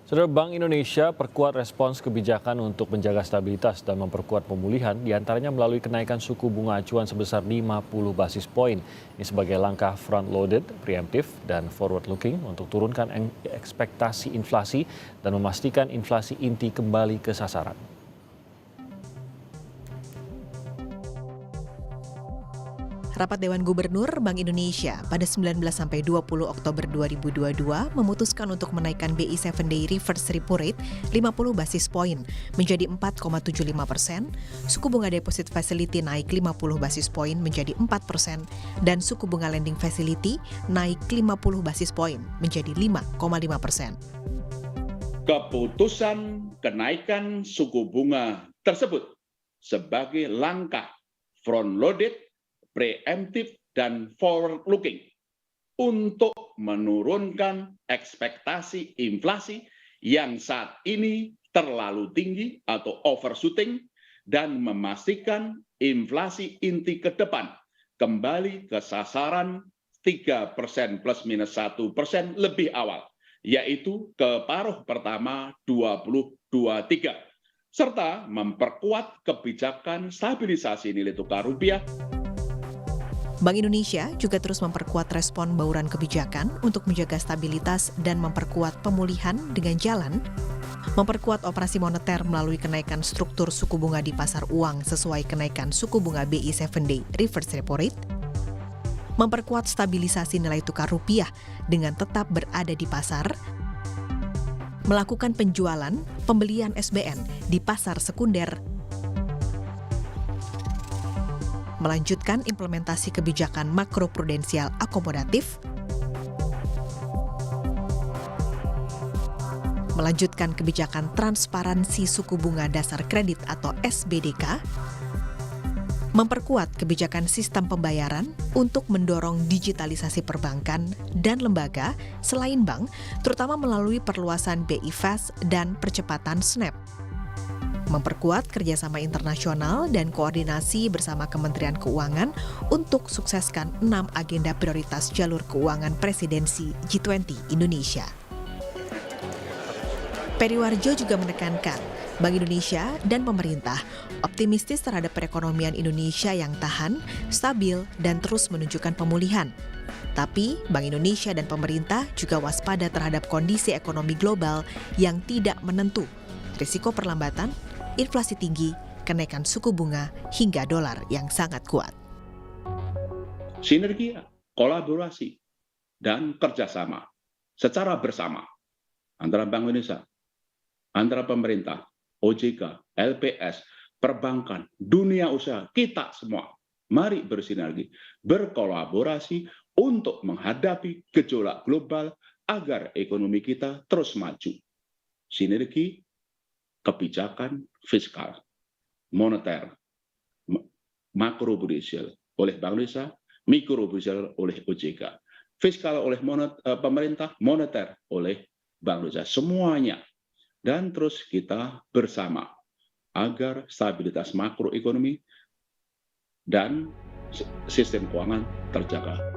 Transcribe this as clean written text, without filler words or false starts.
Saudara, Bank Indonesia perkuat respons kebijakan untuk menjaga stabilitas dan memperkuat pemulihan, diantaranya melalui kenaikan suku bunga acuan sebesar 50 basis poin. Ini sebagai langkah front-loaded, preemptif, dan forward-looking untuk turunkan ekspektasi inflasi dan memastikan inflasi inti kembali ke sasaran. Rapat Dewan Gubernur Bank Indonesia pada 19-20 Oktober 2022 memutuskan untuk menaikkan BI 7-Day Reverse Repo Rate 50 basis poin menjadi 4,75%, suku bunga Deposit Facility naik 50 basis poin menjadi 4%, dan suku bunga Lending Facility naik 50 basis poin menjadi 5,5%. Keputusan kenaikan suku bunga tersebut sebagai langkah front-loaded, preemptif, dan forward-looking untuk menurunkan ekspektasi inflasi yang saat ini terlalu tinggi atau overshooting dan memastikan inflasi inti ke depan kembali ke sasaran 3% plus minus 1% lebih awal, yaitu ke paruh pertama 2023, serta memperkuat kebijakan stabilisasi nilai tukar rupiah. Bank Indonesia juga terus memperkuat respon bauran kebijakan untuk menjaga stabilitas dan memperkuat pemulihan dengan jalan memperkuat operasi moneter melalui kenaikan struktur suku bunga di pasar uang sesuai kenaikan suku bunga BI 7-Day Reverse Repo Rate, memperkuat stabilisasi nilai tukar rupiah dengan tetap berada di pasar, melakukan penjualan, pembelian SBN di pasar sekunder, melanjutkan implementasi kebijakan makroprudensial akomodatif, melanjutkan kebijakan transparansi suku bunga dasar kredit atau SBDK, memperkuat kebijakan sistem pembayaran untuk mendorong digitalisasi perbankan dan lembaga selain bank, terutama melalui perluasan BI Fast dan percepatan SNAP, memperkuat kerjasama internasional dan koordinasi bersama Kementerian Keuangan untuk sukseskan 6 agenda prioritas jalur keuangan presidensi G20 Indonesia. Periwarjo juga menekankan Bank Indonesia dan pemerintah optimistis terhadap perekonomian Indonesia yang tahan, stabil, dan terus menunjukkan pemulihan. Tapi Bank Indonesia dan pemerintah juga waspada terhadap kondisi ekonomi global yang tidak menentu, risiko perlambatan, inflasi tinggi, kenaikan suku bunga, hingga dolar yang sangat kuat. Sinergi, kolaborasi, dan kerjasama secara bersama antara Bank Indonesia, antara pemerintah, OJK, LPS, perbankan, dunia usaha, kita semua, mari bersinergi, berkolaborasi untuk menghadapi gejolak global agar ekonomi kita terus maju. Sinergi, kebijakan fiskal, moneter, makroprudensial oleh Bank Indonesia, mikroprudensial oleh OJK, fiskal oleh pemerintah, moneter oleh Bank Indonesia, semuanya. Dan terus kita bersama agar stabilitas makroekonomi dan sistem keuangan terjaga.